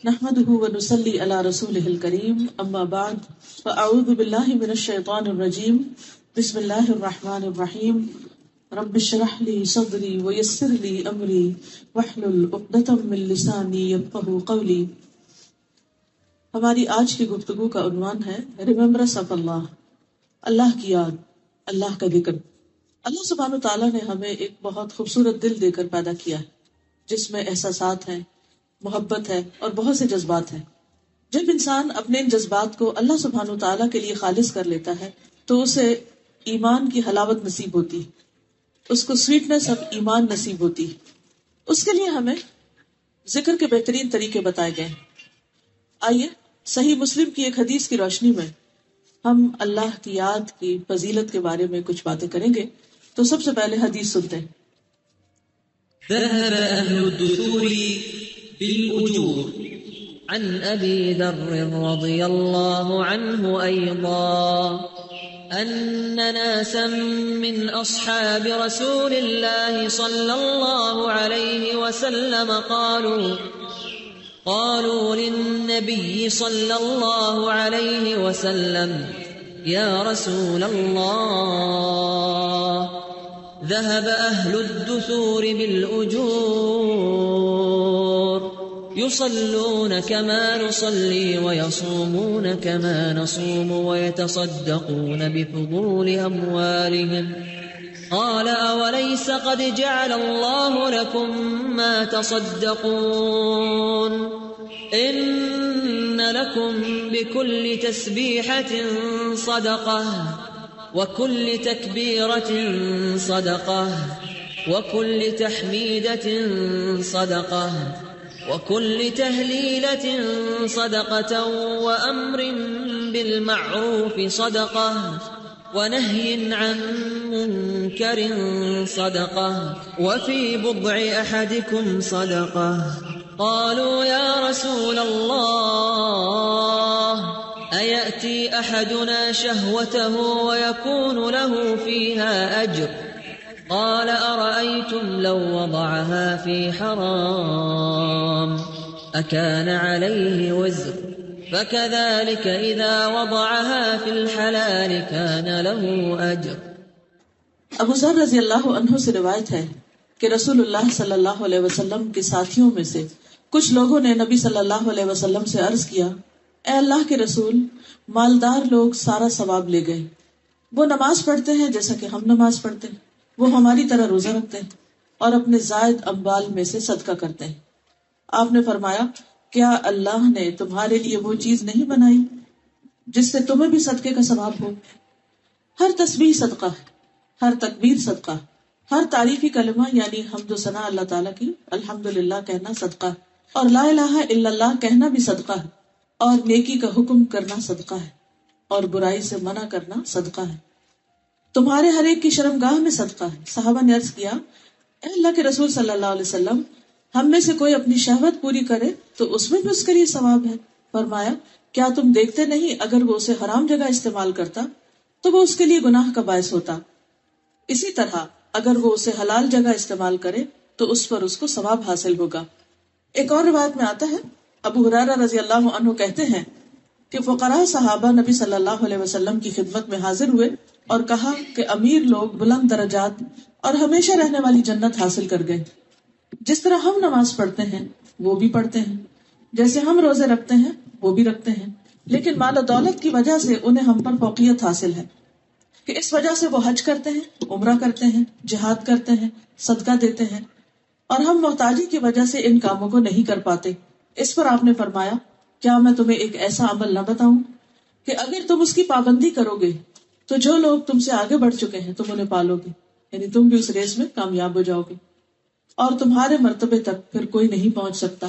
نحمده ونصلي على رسوله الكريم اما بعد فاعوذ بالله من الشيطان الرجيم بسم الله الرحمن الرحيم رب اشرح لي صدري ويسر لي امري واحلل عقدة من لساني يفقهوا قولي. ہماری آج کی گفتگو کا عنوان ہے ریممبرنس آف اللہ، اللہ کی یاد، اللہ کا ذکر. اللہ سبحانہ تعالیٰ نے ہمیں ایک بہت خوبصورت دل دے کر پیدا کیا ہے جس میں احساسات ہیں، محبت ہے اور بہت سے جذبات ہیں. جب انسان اپنے ان جذبات کو اللہ سبحانہ تعالیٰ کے لیے خالص کر لیتا ہے تو اسے ایمان کی حلاوت نصیب ہوتی، اس کو سویٹنس آف ایمان نصیب ہوتی. اس کے لیے ہمیں ذکر کے بہترین طریقے بتائے گئے. آئیے صحیح مسلم کی ایک حدیث کی روشنی میں ہم اللہ کی یاد کی فضیلت کے بارے میں کچھ باتیں کریں گے. تو سب سے پہلے حدیث سنتے ہیں. ذهب أهل الدثور بالأجور عن أبي ذر رضي الله عنه أيضا أن ناسا من أصحاب رسول الله صلى الله عليه وسلم قالوا للنبي صلى الله عليه وسلم يا رسول الله ذهب أهل الدثور بالأجور يصلون كما نصلي ويصومون كما نصوم ويتصدقون بفضول أموالهم قال أوليس قد جعل الله لكم ما تصدقون إن لكم بكل تسبيحة صدقة وكل تكبيرة صدقة وكل تحميدة صدقة وكل تهليلة صدقة وأمر بالمعروف صدقة ونهي عن منكر صدقة وفي بضع أحدكم صدقة. قالوا يا رسول الله أيأتي أحدنا شهوته ويكون له فيها أجر؟ قال أرأيتم لو وضعها في حرام أكان عليه وزر؟ فكذلك إذا وضعها في الحلال كان له أجر. ابو ذر رضی اللہ عنہ سے روایت ہے کہ رسول اللہ صلی اللہ علیہ وسلم کے ساتھیوں میں سے کچھ لوگوں نے نبی صلی اللہ علیہ وسلم سے عرض کیا، اے اللہ کے رسول، مالدار لوگ سارا ثواب لے گئے. وہ نماز پڑھتے ہیں جیسا کہ ہم نماز پڑھتے ہیں، وہ ہماری طرح روزہ رکھتے ہیں اور اپنے زائد اموال میں سے صدقہ کرتے ہیں. آپ نے فرمایا، کیا اللہ نے تمہارے لیے وہ چیز نہیں بنائی جس سے تمہیں بھی صدقے کا ثواب ہو؟ ہر تسبیح صدقہ ہے، ہر تکبیر صدقہ، ہر تعریفی کلمہ یعنی حمد و ثنا اللہ تعالیٰ کی الحمدللہ کہنا صدقہ ہے، اور لا الہ الا اللہ کہنا بھی صدقہ ہے، اور نیکی کا حکم کرنا صدقہ ہے، اور برائی سے منع کرنا صدقہ ہے. تمہارے ہر ایک کی شرمگاہ میں صدقہ ہے. صحابہ نے عرض کیا، اے اللہ کے رسول صلی اللہ علیہ وسلم، ہم میں سے کوئی اپنی شہوت پوری کرے تو اس میں بھی اس کے لیے ثواب ہے. فرمایا، کیا تم دیکھتے نہیں اگر وہ اسے حرام جگہ استعمال کرتا تو وہ اس کے لیے گناہ کا باعث ہوتا، اسی طرح اگر وہ اسے حلال جگہ استعمال کرے تو اس پر اس کو ثواب حاصل ہوگا. ایک اور روایت میں آتا ہے، ابو ہریرہ رضی اللہ عنہ کہتے ہیں کہ فقراء صحابہ نبی صلی اللہ علیہ وسلم کی خدمت میں حاضر ہوئے اور کہا کہ امیر لوگ بلند درجات اور ہمیشہ رہنے والی جنت حاصل کر گئے. جس طرح ہم نماز پڑھتے ہیں وہ بھی پڑھتے ہیں، جیسے ہم روزے رکھتے ہیں وہ بھی رکھتے ہیں، لیکن مال و دولت کی وجہ سے انہیں ہم پر فوقیت حاصل ہے کہ اس وجہ سے وہ حج کرتے ہیں، عمرہ کرتے ہیں، جہاد کرتے ہیں، صدقہ دیتے ہیں، اور ہم محتاجی کی وجہ سے ان کاموں کو نہیں کر پاتے. اس پر آپ نے فرمایا، کیا میں تمہیں ایک ایسا عمل نہ بتاؤں کہ اگر تم اس کی پابندی کرو گے تو جو لوگ تم سے آگے بڑھ چکے ہیں تم انہیں پالو گے، یعنی تم بھی اس ریس میں کامیاب ہو جاؤ گے اور تمہارے مرتبے تک پھر کوئی نہیں پہنچ سکتا،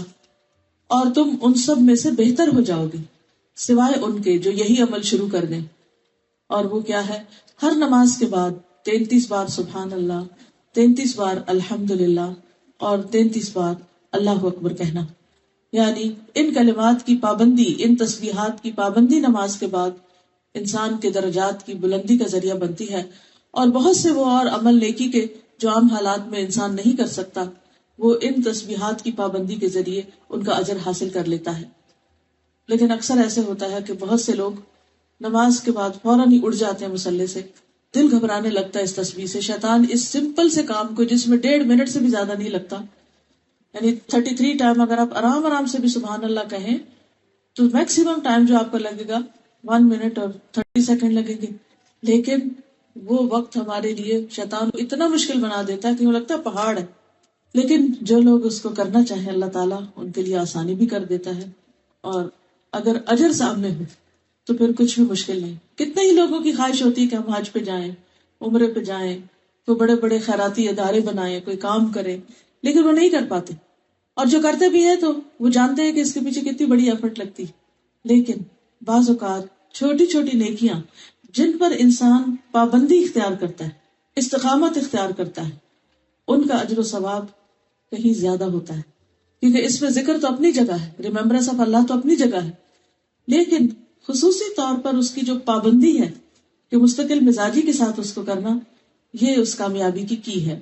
اور تم ان سب میں سے بہتر ہو جاؤ گے سوائے ان کے جو یہی عمل شروع کر دیں. اور وہ کیا ہے؟ ہر نماز کے بعد 33 بار سبحان اللہ، 33 بار الحمدللہ اور 33 بار اللہ اکبر کہنا. یعنی ان کلمات کی پابندی، ان تسبیحات کی پابندی نماز کے بعد انسان کے درجات کی بلندی کا ذریعہ بنتی ہے، اور بہت سے وہ اور عمل نیکی کے جو عام حالات میں انسان نہیں کر سکتا، وہ ان تسبیحات کی پابندی کے ذریعے ان کا اجر حاصل کر لیتا ہے. لیکن اکثر ایسے ہوتا ہے کہ بہت سے لوگ نماز کے بعد فوراً ہی اٹھ جاتے ہیں مصلی سے. دل گھبرانے لگتا ہے اس تسبیح سے. شیطان اس سمپل سے کام کو جس میں 1.5 منٹ سے بھی زیادہ نہیں لگتا، یعنی 33 ٹائم اگر آپ آرام سے بھی سبحان اللہ کہیں تو میکسیمم ٹائم جو آپ کو لگے گا 1 منٹ اور 30 سیکنڈ لگیں گے. لیکن وہ وقت ہمارے لیے شیطان اتنا مشکل بنا دیتا ہے کہ وہ لگتا ہے پہاڑ ہے. لیکن جو لوگ اس کو کرنا چاہیں اللہ تعالیٰ ان کے لیے آسانی بھی کر دیتا ہے، اور اگر اجر سامنے ہو تو پھر کچھ بھی مشکل نہیں. کتنے ہی لوگوں کی خواہش ہوتی ہے کہ ہم حج پہ جائیں، عمرے پہ جائیں، کوئی بڑے بڑے خیراتی ادارے بنائیں، کوئی کام کریں، لیکن وہ نہیں کر پاتے. اور جو کرتے بھی ہیں تو وہ جانتے ہیں کہ اس کے پیچھے کتنی بڑی ایفرٹ لگتی. لیکن بعض اوقات چھوٹی چھوٹی نیکیاں جن پر انسان پابندی اختیار کرتا ہے، استقامت اختیار کرتا ہے، ان کا اجر و ثواب کہیں زیادہ ہوتا ہے. کیونکہ اس میں ذکر تو اپنی جگہ ہے، ریممبرنس آف اللہ تو اپنی جگہ ہے، لیکن خصوصی طور پر اس کی جو پابندی ہے کہ مستقل مزاجی کے ساتھ اس کو کرنا، یہ اس کامیابی کی ہے.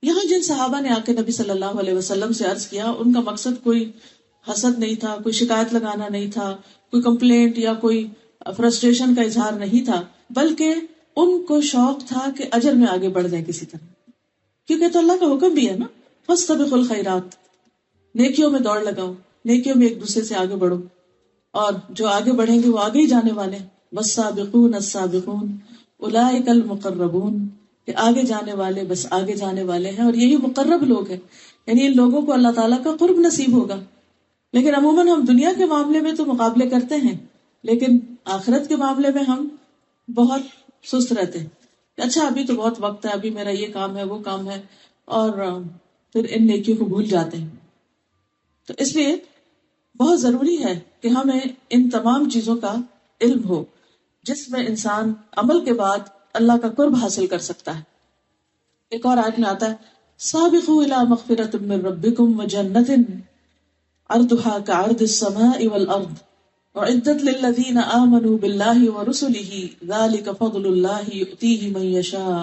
یہاں جن صحابہ نے آ کے نبی صلی اللہ علیہ وسلم سے عرض کیا، ان کا مقصد کوئی حسد نہیں تھا، کوئی شکایت لگانا نہیں تھا، کوئی کمپلینٹ یا کوئی فرسٹریشن کا اظہار نہیں تھا، بلکہ ان کو شوق تھا کہ اجر میں آگے بڑھ جائیں کسی طرح. کیونکہ تو اللہ کا حکم بھی ہے نا، فاستبقوا الخیرات، نیکیوں میں دوڑ لگاؤ، نیکیوں میں ایک دوسرے سے آگے بڑھو، اور جو آگے بڑھیں گے وہ آگے ہی جانے والے ہیں. والسابقون السابقون اولئک المقربون، کہ آگے جانے والے بس آگے جانے والے ہیں، اور یہی مقرب لوگ ہیں، یعنی ان لوگوں کو اللہ تعالیٰ کا قرب نصیب ہوگا. لیکن عموماً ہم دنیا کے معاملے میں تو مقابلے کرتے ہیں، لیکن آخرت کے معاملے میں ہم بہت سست رہتے ہیں. اچھا ابھی تو بہت وقت ہے، ابھی میرا یہ کام ہے وہ کام ہے، اور پھر ان نیکیوں کو بھول جاتے ہیں. تو اس لیے بہت ضروری ہے کہ ہمیں ان تمام چیزوں کا علم ہو جس میں انسان عمل کے بعد اللہ کا قرب حاصل کر سکتا ہے. ایک اور آیت میں آتا ہے سابقوا الی مغفرۃ من ربکم وجنۃ عرضها كعرض السماء والارض اعدت للذین آمنوا باللہ ورسلہ ذلک فضل اللہ یؤتیہ من یشاء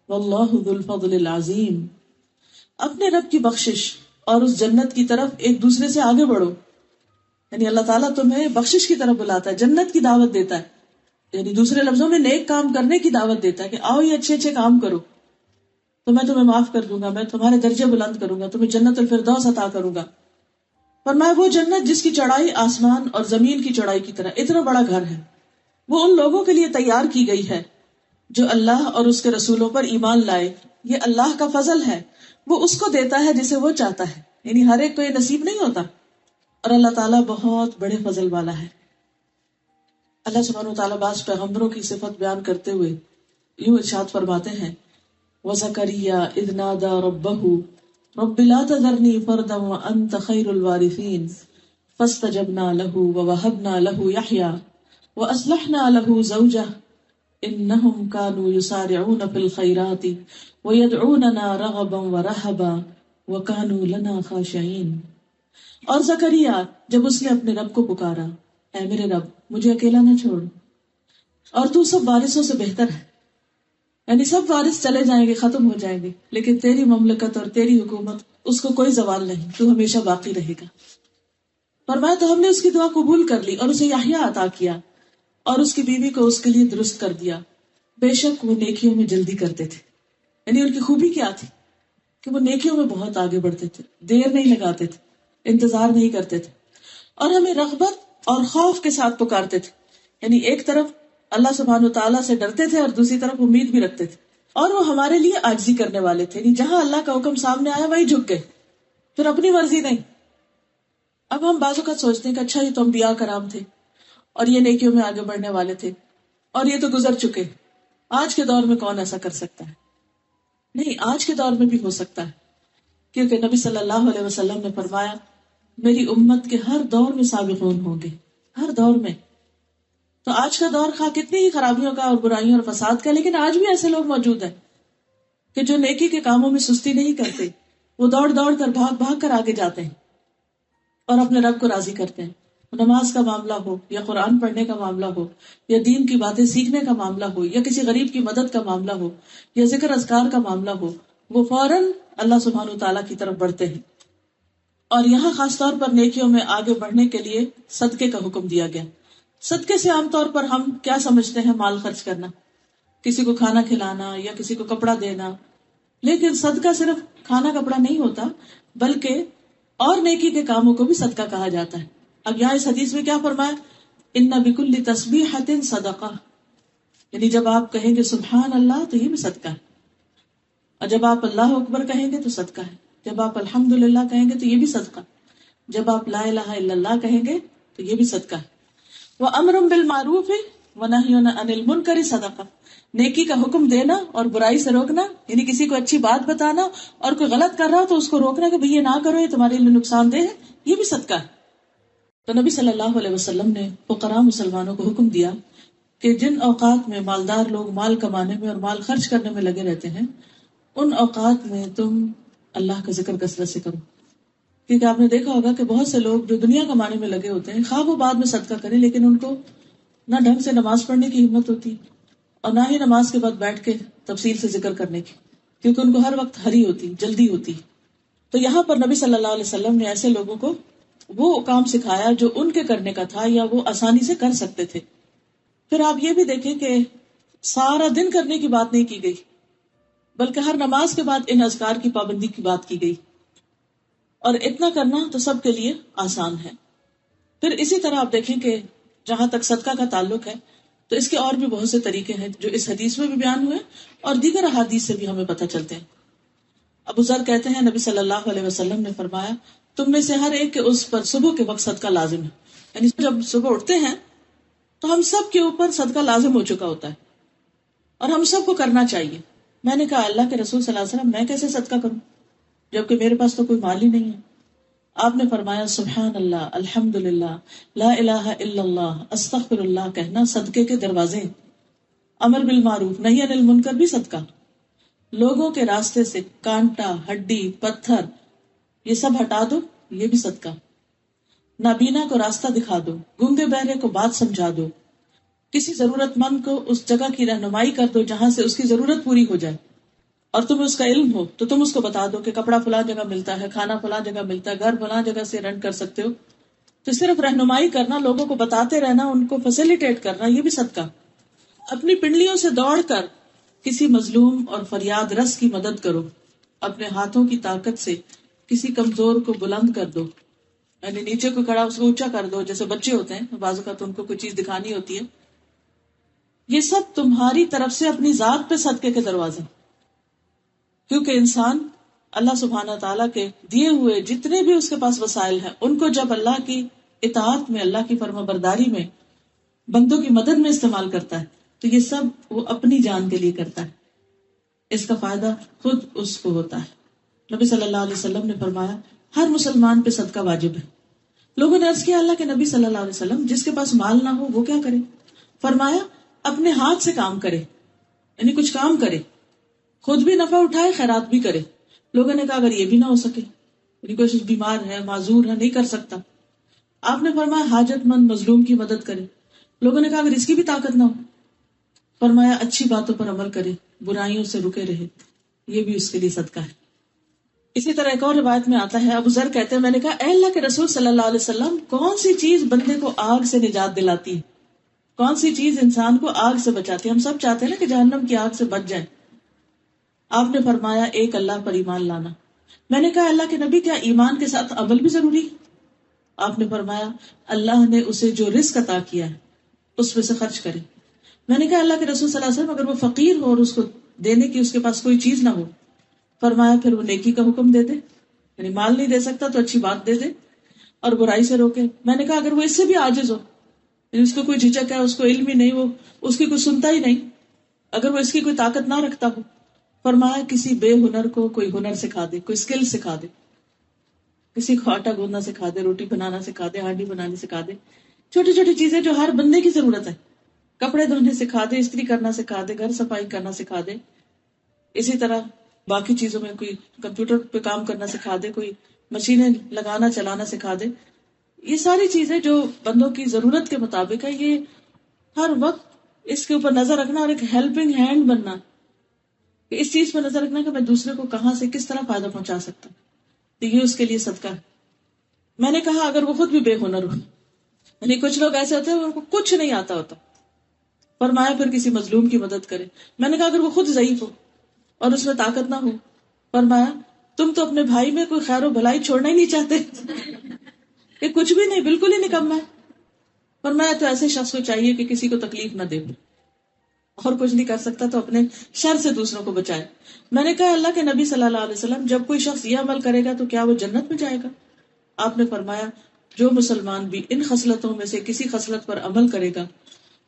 واللہ ذو الفضل العظیم. اپنے رب کی بخشش اور اس جنت کی طرف ایک دوسرے سے آگے بڑھو، یعنی اللہ تعالیٰ تمہیں بخشش کی طرف بلاتا ہے، جنت کی دعوت دیتا ہے، یعنی دوسرے لفظوں میں نیک کام کرنے کی دعوت دیتا ہے کہ آؤ یہ اچھے اچھے کام کرو تو میں تمہیں معاف کر دوں گا، میں تمہارے درجے بلند کروں گا، تمہیں جنت الفردوس عطا کروں گا. فرمایا وہ جنت جس کی چوڑائی آسمان اور زمین کی چوڑائی کی طرح اتنا بڑا گھر ہے، وہ ان لوگوں کے لیے تیار کی گئی ہے جو اللہ اور اس کے رسولوں پر ایمان لائے. یہ اللہ کا فضل ہے، وہ اس کو دیتا ہے جسے وہ چاہتا ہے، یعنی ہر ایک کو یہ نصیب نہیں ہوتا، اور اللہ تعالیٰ بہت بڑے فضل والا ہے. اللہ سبحانہ و تعالیٰ بعض پیغمبروں کی صفت بیان کرتے ہوئے یوں ارشاد فرماتے ہیں وَزَكَرِيَّا إِذْ نَادَى رَبَّهُ رَبِّ لَا تَذَرْنِي فَرْدًا وَأَنْتَ خَيْرُ الْوَارِثِينَ فَاسْتَجَبْنَا لَهُ وَوَهَبْنَا لَهُ يَحْيَىٰ وَأَصْلَحْنَا لَهُ زَوْجَهُ إِنَّهُمْ كَانُوا يُسَارِعُونَ فِي الْخَيْرَاتِ وَيَدْعُونَنَا رَغَبًا وَرَهَبًا وَكَانُوا لَنَا خَاشِعِينَ. اور زکریا جب اس نے اپنے رب کو پکارا، اے میرے رب مجھے اکیلا نہ چھوڑ، اور تو سب وارثوں سے بہتر ہے، یعنی سب وارث چلے جائیں گے، ختم ہو جائیں گے، لیکن تیری مملکت اور تیری حکومت اس کو کوئی زوال نہیں، تو ہمیشہ باقی رہے گا. فرمایا تو ہم نے اس کی دعا قبول کر لی اور اسے یحییٰ عطا کیا اور اس کی بیوی کو اس کے لیے درست کر دیا. بے شک وہ نیکیوں میں جلدی کرتے تھے، یعنی ان کی خوبی کیا تھی کہ وہ نیکیوں میں بہت آگے بڑھتے تھے، دیر نہیں لگاتے تھے، انتظار نہیں کرتے تھے، اور ہمیں رغبت اور خوف کے ساتھ پکارتے تھے، یعنی ایک طرف اللہ سبحانہ تعالیٰ سے ڈرتے تھے اور دوسری طرف امید بھی رکھتے تھے، اور وہ ہمارے لیے عاجزی کرنے والے تھے، یعنی جہاں اللہ کا حکم سامنے آیا وہی جھک گئے، پھر اپنی مرضی نہیں. اب ہم بعض اوقات سوچتے ہیں کہ اچھا یہ تو انبیاء کرام تھے اور یہ نیکیوں میں آگے بڑھنے والے تھے اور یہ تو گزر چکے، آج کے دور میں کون ایسا کر سکتا ہے؟ نہیں، آج کے دور میں بھی ہو سکتا ہے، کیونکہ نبی صلی اللہ علیہ وسلم نے فرمایا میری امت کے ہر دور میں سابقون ہوں گے، ہر دور میں. تو آج کا دور خواہ کتنی ہی خرابیوں کا اور برائیوں اور فساد کا، لیکن آج بھی ایسے لوگ موجود ہیں کہ جو نیکی کے کاموں میں سستی نہیں کرتے، وہ دوڑ دوڑ کر بھاگ بھاگ کر آگے جاتے ہیں اور اپنے رب کو راضی کرتے ہیں. نماز کا معاملہ ہو یا قرآن پڑھنے کا معاملہ ہو یا دین کی باتیں سیکھنے کا معاملہ ہو یا کسی غریب کی مدد کا معاملہ ہو یا ذکر اذکار کا معاملہ ہو، وہ فوراً اللہ سبحانہ و تعالیٰ کی طرف بڑھتے ہیں. اور یہاں خاص طور پر نیکیوں میں آگے بڑھنے کے لیے صدقے کا حکم دیا گیا. صدقے سے عام طور پر ہم کیا سمجھتے ہیں؟ مال خرچ کرنا، کسی کو کھانا کھلانا یا کسی کو کپڑا دینا. لیکن صدقہ صرف کھانا کپڑا نہیں ہوتا، بلکہ اور نیکی کے کاموں کو بھی صدقہ کہا جاتا ہے. اب یہاں اس حدیث میں کیا فرمایا؟ ان بکل تسبیحۃ صدقہ، یعنی جب آپ کہیں گے سبحان اللہ تو یہ بھی صدقہ ہے، اور جب آپ اللہ اکبر کہیں گے تو صدقہ ہے، جب آپ الحمدللہ کہیں گے تو یہ بھی صدقہ، جب آپ لا الہ الا اللہ کہیں گے تو یہ بھی صدقہ ہے. وَأَمْرٌ بِالْمَعْرُوفِ وَنَهْيٌ عَنِ الْمُنْكَرِ صدقہ، نیکی کا حکم دینا اور برائی سے روکنا، یعنی کسی کو اچھی بات بتانا اور کوئی غلط کر رہا ہو تو اس کو روکنا کہ بھئی یہ نہ کرو، یہ تمہارے لیے نقصان دہ ہے، یہ بھی صدقہ ہے. تو نبی صلی اللہ علیہ وسلم نے فقراء مسلمانوں کو حکم دیا کہ جن اوقات میں مالدار لوگ مال کمانے میں اور مال خرچ کرنے میں لگے رہتے ہیں، ان اوقات میں تم اللہ کا ذکر کثرت سے کرو. کیونکہ آپ نے دیکھا ہوگا کہ بہت سے لوگ جو دنیا کمانے میں لگے ہوتے ہیں، خواہ وہ بعد میں صدقہ کریں، لیکن ان کو نہ ڈھنگ سے نماز پڑھنے کی ہمت ہوتی اور نہ ہی نماز کے بعد بیٹھ کے تفصیل سے ذکر کرنے کی، کیونکہ ان کو ہر وقت ہری ہوتی، جلدی ہوتی. تو یہاں پر نبی صلی اللہ علیہ وسلم نے ایسے لوگوں کو وہ کام سکھایا جو ان کے کرنے کا تھا یا وہ آسانی سے کر سکتے تھے. پھر آپ یہ بھی دیکھیں کہ سارا دن کرنے کی بات نہیں کی گئی، بلکہ ہر نماز کے بعد ان اذکار کی پابندی کی بات کی گئی، اور اتنا کرنا تو سب کے لیے آسان ہے. پھر اسی طرح آپ دیکھیں کہ جہاں تک صدقہ کا تعلق ہے تو اس کے اور بھی بہت سے طریقے ہیں جو اس حدیث میں بھی بیان ہوئے اور دیگر احادیث سے بھی ہمیں پتہ چلتے ہیں. ابو ذر کہتے ہیں نبی صلی اللہ علیہ وسلم نے فرمایا تم میں سے ہر ایک کے اس پر صبح کے وقت صدقہ لازم ہے. یعنی جب صبح اٹھتے ہیں تو ہم سب کے اوپر صدقہ لازم ہو چکا ہوتا ہے اور ہم سب کو کرنا چاہیے. میں نے کہا اللہ کے رسول صلی اللہ علیہ وسلم میں کیسے صدقہ کروں جبکہ میرے پاس تو کوئی مال ہی نہیں ہے؟ آپ نے فرمایا سبحان اللہ، الحمدللہ، لا الہ الا اللہ، استغفر اللہ کہنا صدقے کے دروازے. امر بالمعروف نہی عن المنکر بھی صدقہ. لوگوں کے راستے سے کانٹا، ہڈی، پتھر یہ سب ہٹا دو، یہ بھی صدقہ. نابینا کو راستہ دکھا دو، گونگے بہرے کو بات سمجھا دو، کسی ضرورت مند کو اس جگہ کی رہنمائی کر دو جہاں سے اس کی ضرورت پوری ہو جائے، اور تمہیں اس کا علم ہو تو تم اس کو بتا دو کہ کپڑا فلاں جگہ ملتا ہے، کھانا فلاں جگہ ملتا ہے، گھر فلاں جگہ سے رنٹ کر سکتے ہو. تو صرف رہنمائی کرنا، لوگوں کو بتاتے رہنا، ان کو فیسیلیٹیٹ کرنا، یہ بھی صدقہ. اپنی پنڈلیوں سے دوڑ کر کسی مظلوم اور فریاد رس کی مدد کرو. اپنے ہاتھوں کی طاقت سے کسی کمزور کو بلند کر دو، یعنی نیچے کو کھڑا اس کو اونچا کر دو. جیسے بچے ہوتے ہیں بعض اوقات ان کو کوئی چیز دکھانی ہوتی ہے. یہ سب تمہاری طرف سے اپنی ذات پہ صدقے کے دروازے، کیونکہ انسان اللہ سبحانہ تعالیٰ کے دیے ہوئے جتنے بھی اس کے پاس وسائل ہیں ان کو جب اللہ کی اطاعت میں، اللہ کی فرما برداری میں، بندوں کی مدد میں استعمال کرتا ہے تو یہ سب وہ اپنی جان کے لیے کرتا ہے، اس کا فائدہ خود اس کو ہوتا ہے. نبی صلی اللہ علیہ وسلم نے فرمایا ہر مسلمان پہ صدقہ واجب ہے. لوگوں نے عرض کیا اللہ کے نبی صلی اللہ علیہ وسلم جس کے پاس مال نہ ہو وہ کیا کرے؟ فرمایا اپنے ہاتھ سے کام کرے، یعنی کچھ کام کرے، خود بھی نفع اٹھائے، خیرات بھی کرے. لوگوں نے کہا اگر یہ بھی نہ ہو سکے، یعنی کوئی بیمار ہے، معذور ہے، نہیں کر سکتا، آپ نے فرمایا حاجت مند مظلوم کی مدد کرے. لوگوں نے کہا اگر اس کی بھی طاقت نہ ہو، فرمایا اچھی باتوں پر عمل کرے، برائیوں سے رکے رہے، یہ بھی اس کے لیے صدقہ ہے. اسی طرح ایک اور روایت میں آتا ہے ابو ذر کہتے ہیں میں نے کہا اے اللہ کے رسول صلی اللہ علیہ وسلم کون سی چیز بندے کو آگ سے نجات دلاتی ہے؟ کون سی چیز انسان کو آگ سے بچاتی ہے؟ ہم سب چاہتے ہیں نا کہ جہنم کی آگ سے بچ جائیں. آپ نے فرمایا ایک اللہ پر ایمان لانا. میں نے کہا اللہ کے نبی کیا ایمان کے ساتھ عمل بھی ضروری؟ آپ نے فرمایا اللہ نے اسے جو رزق عطا کیا ہے اس میں سے خرچ کرے. میں نے کہا اللہ کے رسول صلی اللہ علیہ وسلم اگر وہ فقیر ہو اور اس کو دینے کی اس کے پاس کوئی چیز نہ ہو؟ فرمایا پھر وہ نیکی کا حکم دے دے، یعنی مال نہیں دے سکتا تو اچھی بات دے دے اور برائی سے روکے. میں نے کہا اگر وہ اس سے بھی عاجز ہو، یعنی اس کو کوئی جھجک ہے، اس کو علم ہی نہیں، وہ اس کی کوئی سنتا ہی نہیں، اگر وہ اس کی کوئی طاقت نہ رکھتا ہو، فرمایا کسی بے ہنر کو کوئی ہنر سکھا دے، کوئی اسکل سکھا دے، کسی کو آٹا گوندنا سکھا دے، روٹی بنانا سکھا دے، ہانڈی بنانی سکھا دے. چھوٹی چھوٹی چیزیں جو ہر بندے کی ضرورت ہے، کپڑے دھونے سکھا دے، استری کرنا سکھا دے، گھر صفائی کرنا سکھا دے. اسی طرح باقی چیزوں میں کوئی کمپیوٹر پہ کام کرنا سکھا دے، کوئی مشینیں لگانا چلانا سکھا دے. یہ ساری چیزیں جو بندوں کی ضرورت کے مطابق ہے، یہ ہر وقت اس کے اوپر نظر رکھنا اور ایک ہیلپنگ ہینڈ بننا کہ اس چیز پر نظر رکھنا کہ میں دوسرے کو کہاں سے کس طرح فائدہ پہنچا سکتا ہوں، تو یہ اس کے لیے صدقہ ہے۔ میں نے کہا اگر وہ خود بھی بے ہنر ہو، یعنی کچھ لوگ ایسے ہوتے ہیں ان کو کچھ نہیں آتا ہوتا، فرمایا پھر کسی مظلوم کی مدد کرے۔ میں نے کہا اگر وہ خود ضعیف ہو اور اس میں طاقت نہ ہو، فرمایا تم تو اپنے بھائی میں کوئی خیر و بھلائی چھوڑنا ہی نہیں چاہتے کہ کچھ بھی نہیں، بالکل ہی نکما ہے۔ فرمایا تو ایسے شخص کو چاہیے کہ کسی کو تکلیف نہ دے، اور کچھ نہیں کر سکتا تو اپنے شر سے دوسروں کو بچائے۔ میں نے کہا اللہ کے نبی صلی اللہ علیہ وسلم جب کوئی شخص یہ عمل کرے گا تو کیا وہ جنت میں جائے گا؟ آپ نے فرمایا جو مسلمان بھی ان خصلتوں میں سے کسی خصلت پر عمل کرے گا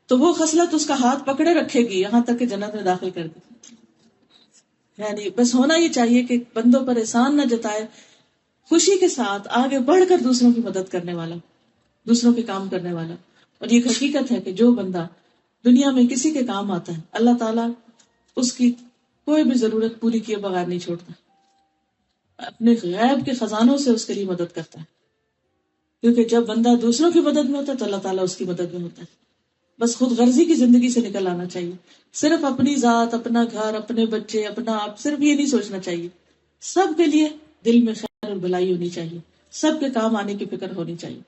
تو وہ خصلت اس کا ہاتھ پکڑے رکھے گی یہاں تک کہ جنت میں داخل کر دے۔ یعنی بس ہونا یہ چاہیے کہ بندوں پر احسان نہ جتائے، خوشی کے ساتھ آگے بڑھ کر دوسروں کی مدد کرنے والا، دوسروں کے کام کرنے والا۔ اور یہ حقیقت ہے کہ جو بندہ دنیا میں کسی کے کام آتا ہے اللہ تعالیٰ اس کی کوئی بھی ضرورت پوری کیے بغیر نہیں چھوڑتا، اپنے غیب کے خزانوں سے اس کے لیے مدد کرتا ہے، کیونکہ جب بندہ دوسروں کی مدد میں ہوتا ہے تو اللہ تعالیٰ اس کی مدد میں ہوتا ہے۔ بس خود غرضی کی زندگی سے نکل آنا چاہیے، صرف اپنی ذات، اپنا گھر، اپنے بچے، اپنا آپ، صرف یہ نہیں سوچنا چاہیے۔ سب کے لیے دل میں خیر اور بھلائی ہونی چاہیے، سب کے کام آنے کی فکر ہونی چاہیے۔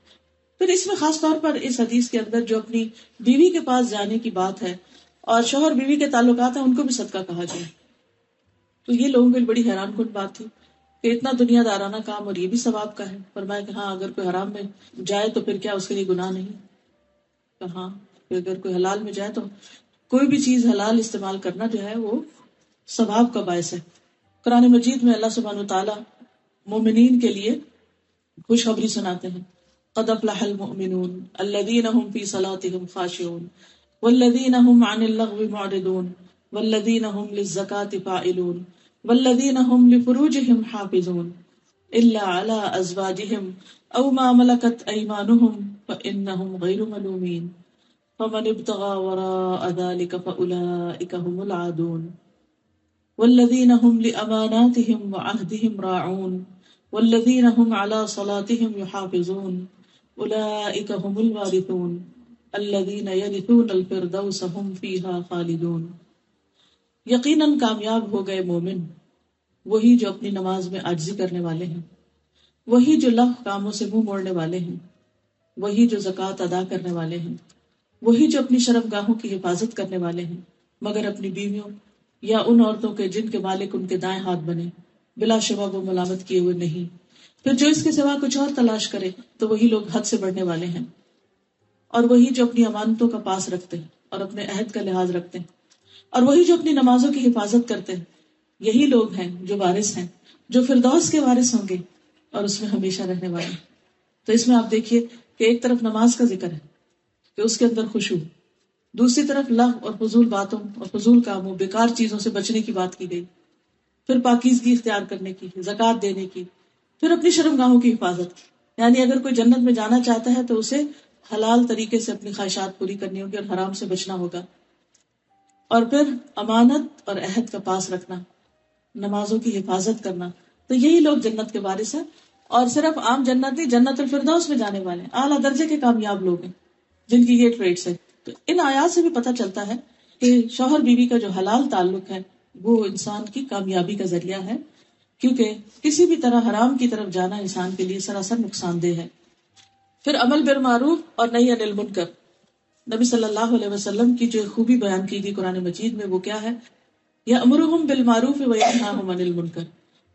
پھر اس میں خاص طور پر اس حدیث کے اندر جو اپنی بیوی کے پاس جانے کی بات ہے اور شوہر بیوی کے تعلقات ہیں ان کو بھی صدقہ کہا جائے، تو یہ لوگوں کے لیے بڑی حیران کن بات تھی کہ اتنا دنیا دارانہ کام اور یہ بھی ثواب کا ہے۔ فرمایا کہ ہاں اگر کوئی حرام میں جائے تو پھر کیا اس کے لیے گناہ نہیں؟ کہاں اگر کوئی حلال میں جائے تو کوئی بھی چیز حلال استعمال کرنا جو ہے وہ ثواب کا باعث ہے۔ قرآن مجید میں اللہ سبحانہ وتعالیٰ مومنین کے لیے خوشخبری سناتے ہیں، قد افلح المؤمنون الذین هم فی صلاتهم خاشعون والذین هم عن اللغو معرضون والذین هم للزکاة فاعلون والذین هم لفروجهم حافظون الا علی ازواجهم او ما ملکت ایمانهم فانهم غیر ملومین فمن ابتغى وراء ذلك فاولئک هم العادون والذین هم لأماناتهم وعهدهم راعون والذین هم على صلاتهم يحافظون اولئک هم الوارثون الذین یرثون الفردوس هم فیہا خالدون۔ یقیناً کامیاب ہو گئے مومن وہی جو اپنی نماز میں عاجزی کرنے والے ہیں، وہی جو لغو کاموں سے منہ موڑنے والے ہیں، وہی جو زکوٰۃ ادا کرنے والے ہیں، وہی جو اپنی شرمگاہوں کی حفاظت کرنے والے ہیں، مگر اپنی بیویوں یا ان عورتوں کے جن کے مالک ان کے دائیں ہاتھ بنے بلا شبہ وہ ملامت کیے ہوئے نہیں۔ پھر جو اس کے سوا کچھ اور تلاش کرے تو وہی لوگ حد سے بڑھنے والے ہیں، اور وہی جو اپنی امانتوں کا پاس رکھتے ہیں اور اپنے عہد کا لحاظ رکھتے ہیں، اور وہی جو اپنی نمازوں کی حفاظت کرتے ہیں، یہی لوگ ہیں جو وارث ہیں، جو فردوس کے وارث ہوں گے اور اس میں ہمیشہ رہنے والے ہیں۔ تو اس میں آپ دیکھیے کہ ایک طرف نماز کا ذکر ہے کہ اس کے اندر خشوع، دوسری طرف لغو اور فضول باتوں اور فضول کاموں، بیکار چیزوں سے بچنے کی بات کی گئی، پھر پاکیزگی اختیار کرنے کی، زکوٰۃ دینے کی، پھر اپنی شرمگاہوں کی حفاظت، یعنی اگر کوئی جنت میں جانا چاہتا ہے تو اسے حلال طریقے سے اپنی خواہشات پوری کرنی ہوگی اور حرام سے بچنا ہوگا، اور پھر امانت اور عہد کا پاس رکھنا، نمازوں کی حفاظت کرنا، تو یہی لوگ جنت کے وارث ہیں۔ اور صرف عام جنت نہیں، جنت الفردوس میں جانے والے ہیں، اعلیٰ درجے کے کامیاب لوگ ہیں جن کی یہ ٹریٹس ہے۔ تو ان آیات سے بھی پتہ چلتا ہے کہ شوہر بیوی کا جو حلال تعلق ہے وہ انسان کی کامیابی کا ذریعہ ہے، کیونکہ کسی بھی طرح حرام کی طرف جانا انسان کے لیے سراسر نقصان دہ ہے۔ پھر عمل بالمعروف اور نہی عن المنکر، نبی صلی اللہ علیہ وسلم کی جو خوبی بیان کی گئی قرآن مجید میں وہ کیا ہے؟ یأمرہم بالمعروف وینہاہم عن المنکر،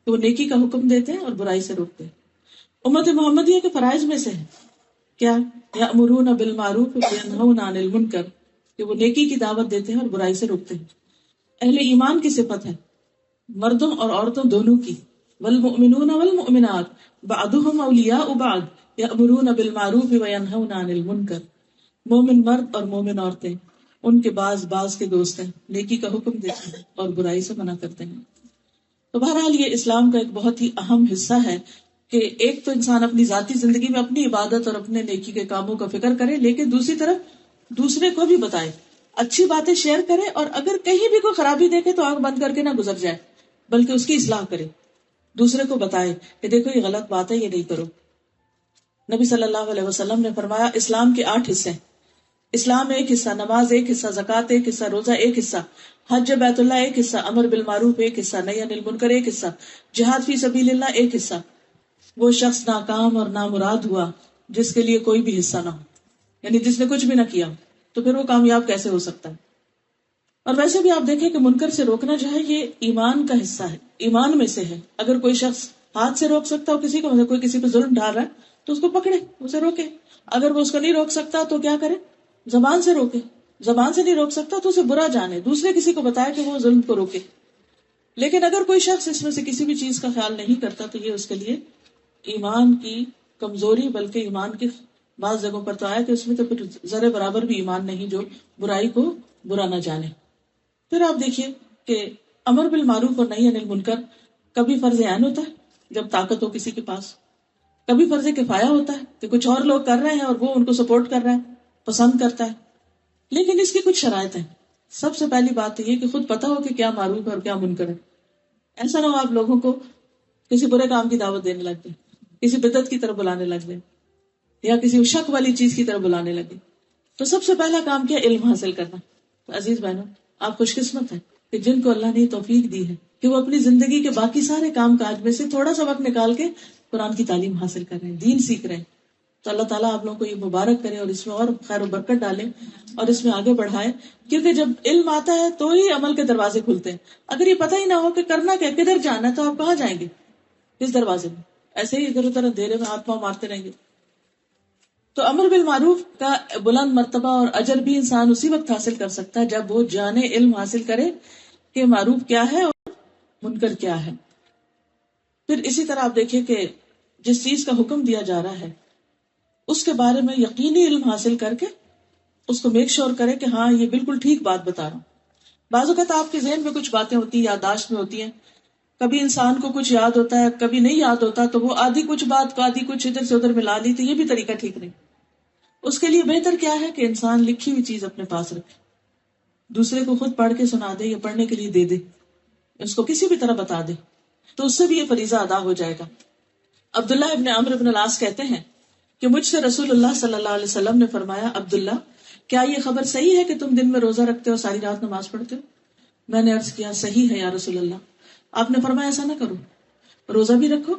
تو وہ نیکی کا حکم دیتے ہیں اور برائی سے روکتے ہیں۔ امت محمدیہ کے فرائض میں سے ہے کیا؟ یأمرون بالمعروف وینہون عن المنکر، کہ وہ نیکی کی دعوت دیتے ہیں اور برائی سے روکتے ہیں۔ اہل ایمان کی صفت ہے مردوں اور عورتوں دونوں کی، والمؤمنون والمؤمنات بعضهم اولیاء بعض یأمرون بالمعروف وینہون عن المنکر، مومن مرد اور مومن عورتیں ان کے بعض کے دوست ہیں، نیکی کا حکم دیتے ہیں اور برائی سے منع کرتے ہیں۔ تو بہرحال یہ اسلام کا ایک بہت ہی اہم حصہ ہے کہ ایک تو انسان اپنی ذاتی زندگی میں اپنی عبادت اور اپنے نیکی کے کاموں کا فکر کرے، لیکن دوسری طرف دوسرے کو بھی بتائے، اچھی باتیں شیئر کرے، اور اگر کہیں بھی کوئی خرابی دیکھے تو آنکھ بند کر کے نہ گزر جائے بلکہ اس کی اصلاح کرے، دوسرے کو بتائے کہ دیکھو یہ غلط بات ہے، یہ نہیں کرو۔ نبی صلی اللہ علیہ وسلم نے فرمایا اسلام کے 8 حصے ہیں، اسلام ایک حصہ، نماز ایک حصہ، زکوٰۃ ایک حصہ، روزہ ایک حصہ، حج بیت اللہ ایک حصہ، امر بالمعروف ایک حصہ، نہی عن المنکر ایک حصہ، جہاد فی سبیل اللہ ایک حصہ. وہ شخص ناکام اور نامراد ہوا جس کے لیے کوئی بھی حصہ نہ ہو، یعنی جس نے کچھ بھی نہ کیا، تو پھر وہ کامیاب کیسے ہو سکتا ہے؟ اور ویسے بھی آپ دیکھیں کہ منکر سے روکنا جو ہے یہ ایمان کا حصہ ہے، ایمان میں سے ہے. اگر کوئی شخص ہاتھ سے روک سکتا ہو کسی کو، مطلب کوئی کسی پہ ظلم ڈال رہا ہے تو اس کو پکڑے، اسے روکے. اگر وہ اس کو نہیں روک سکتا تو کیا کرے؟ زبان سے روکے. زبان سے نہیں روک سکتا تو اسے برا جانے، دوسرے کسی کو بتایا کہ وہ ظلم کو روکے. لیکن اگر کوئی شخص اس میں سے کسی بھی چیز کا خیال نہیں کرتا تو یہ اس کے لیے ایمان کی کمزوری، بلکہ ایمان کی بعض جگہوں پر تو آیا کہ اس میں تو پھر ذرے برابر بھی ایمان نہیں جو برائی کو برا نہ جانے. پھر آپ دیکھیے کہ امر بالمعروف اور نہی عن المنکر کبھی فرض عین ہوتا ہے جب طاقت ہو کسی کے پاس، کبھی فرض کفایہ ہوتا ہے کہ کچھ اور لوگ کر رہے ہیں اور وہ ان کو سپورٹ کر رہا ہے، پسند کرتا ہے. لیکن اس کی کچھ شرائط ہیں. سب سے پہلی بات یہ کہ خود پتہ ہو کہ کیا معروف ہے اور کیا منکر ہے. ایسا نہ ہو آپ لوگوں کو کسی برے کام کی دعوت دینے لگ جائیں، کسی بدعت کی طرف بلانے لگ جائیں، یا کسی شک والی چیز کی طرف بلانے لگے. تو سب سے پہلا کام کیا؟ علم حاصل کرنا. تو عزیز بہنوں، آپ خوش قسمت ہیں کہ جن کو اللہ نے توفیق دی ہے کہ وہ اپنی زندگی کے باقی سارے کام کاج میں سے تھوڑا سا وقت نکال کے قرآن کی تعلیم حاصل کر رہے ہیں، دین سیکھ رہے ہیں. تو اللہ تعالیٰ آپ لوگوں کو یہ مبارک کرے اور اس میں اور خیر و برکت ڈالے اور اس میں آگے بڑھائے. کیونکہ جب علم آتا ہے تو ہی عمل کے دروازے کھلتے ہیں. اگر یہ پتہ ہی نہ ہو کہ کرنا کیا، کدھر جانا ہے، تو آپ کہاں جائیں گے؟ کس دروازے میں؟ ایسے ہی ادھر ادھر اندھیرے میں ہاتھ پاؤں مارتے رہیں گے. تو امر بالمعروف کا بلند مرتبہ اور اجر بھی انسان اسی وقت حاصل کر سکتا ہے جب وہ جانے، علم حاصل کرے کہ معروف کیا ہے اور منکر کیا ہے. پھر اسی طرح آپ دیکھیں کہ جس چیز کا حکم دیا جا رہا ہے اس کے بارے میں یقینی علم حاصل کر کے اس کو میک شور کرے کہ ہاں یہ بالکل ٹھیک بات بتا رہا ہوں. بعض اوقات آپ کے ذہن میں کچھ باتیں ہوتی ہیں، یادداشت میں ہوتی ہیں، کبھی انسان کو کچھ یاد ہوتا ہے، کبھی نہیں یاد ہوتا، تو وہ آدھی کچھ بات کو آدھی کچھ ادھر سے ادھر ملا لی، تو یہ بھی طریقہ ٹھیک نہیں. اس کے لیے بہتر کیا ہے کہ انسان لکھی ہوئی چیز اپنے پاس رکھے، دوسرے کو خود پڑھ کے سنا دے یا پڑھنے کے لیے دے دے، اس کو کسی بھی طرح بتا دے، تو اس سے بھی یہ فریضہ ادا ہو جائے گا. عبداللہ ابن عمرو ابن العاص کہتے ہیں کہ مجھ سے رسول اللہ صلی اللہ علیہ وسلم نے فرمایا، عبداللہ کیا یہ خبر صحیح ہے کہ تم دن میں روزہ رکھتے ہو، ساری رات نماز پڑھتے ہو؟ میں نے عرض کیا صحیح ہے یا رسول اللہ. آپ نے فرمایا ایسا نہ کرو، روزہ بھی رکھو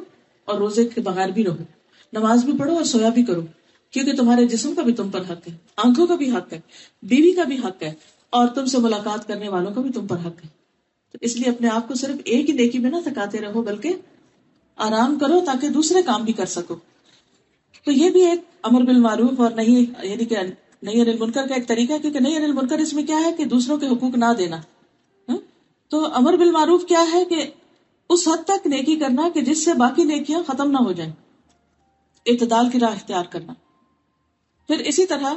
اور روزے کے بغیر بھی رہو، نماز بھی پڑھو اور سویا بھی کرو، کیونکہ تمہارے جسم کا بھی تم پر حق ہے، آنکھوں کا بھی حق ہے، بیوی کا بھی حق ہے، اور تم سے ملاقات کرنے والوں کا بھی تم پر حق ہے. تو اس لیے اپنے آپ کو صرف ایک ہی نیکی میں نہ تھکاتے رہو، بلکہ آرام کرو تاکہ دوسرے کام بھی کر سکو. تو یہ بھی ایک امر بالمعروف اور نہیں، یعنی کہ نہی عن المنکر کا ایک طریقہ ہے، کیونکہ نہی عن المنکر اس میں کیا ہے کہ دوسروں کے حقوق نہ دینا. تو امر بالمعروف کیا ہے کہ اس حد تک نیکی کرنا کہ جس سے باقی نیکیاں ختم نہ ہو جائیں، اعتدال کی راہ اختیار کرنا. پھر اسی طرح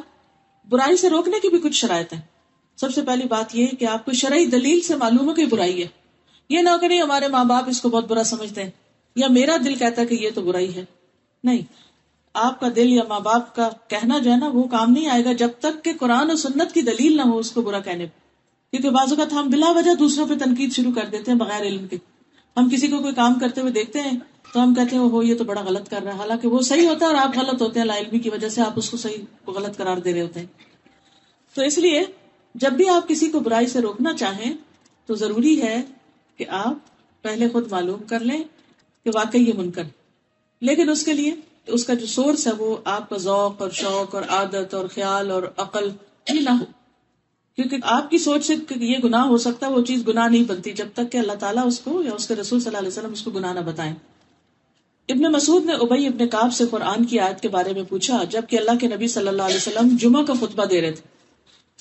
برائی سے روکنے کی بھی کچھ شرائط ہیں. سب سے پہلی بات یہ کہ آپ کو شرعی دلیل سے معلوم ہو کہ برائی ہے. یہ نہ کہ نہیں ہمارے ماں باپ اس کو بہت برا سمجھتے ہیں یا میرا دل کہتا ہے کہ یہ تو برائی ہے. نہیں، آپ کا دل یا ماں باپ کا کہنا جو ہے نا وہ کام نہیں آئے گا جب تک کہ قرآن اور سنت کی دلیل نہ ہو اس کو برا کہنے پہ. کیونکہ بعض اوقات ہم بلا وجہ دوسروں پہ تنقید شروع کر دیتے ہیں بغیر علم کے. ہم کسی کو کوئی کام کرتے ہوئے دیکھتے ہیں تو ہم کہتے ہیں وہ یہ تو بڑا غلط کر رہا ہے، حالانکہ وہ صحیح ہوتا ہے اور آپ غلط ہوتے ہیں. لا علمی کی وجہ سے آپ اس کو صحیح کو غلط قرار دے رہے ہوتے ہیں. تو اس لیے جب بھی آپ کسی کو برائی سے روکنا چاہیں تو ضروری ہے کہ آپ پہلے خود معلوم کر لیں کہ واقعی یہ منکر. لیکن اس کے لیے اس کا جو سورس ہے وہ آپ کا ذوق اور شوق اور عادت اور خیال اور عقل ہی نہ ہو. کیونکہ آپ کی سوچ سے یہ گناہ ہو سکتا ہے، وہ چیز گناہ نہیں بنتی جب تک کہ اللہ تعالیٰ اس کو یا اس کے رسول صلی اللہ علیہ وسلم اس کو گناہ نہ بتائیں. ابن مسعود نے ابی ابن کعب سے قرآن کی آیت کے بارے میں پوچھا جبکہ اللہ کے نبی صلی اللہ علیہ وسلم جمعہ کا خطبہ دے رہے تھے.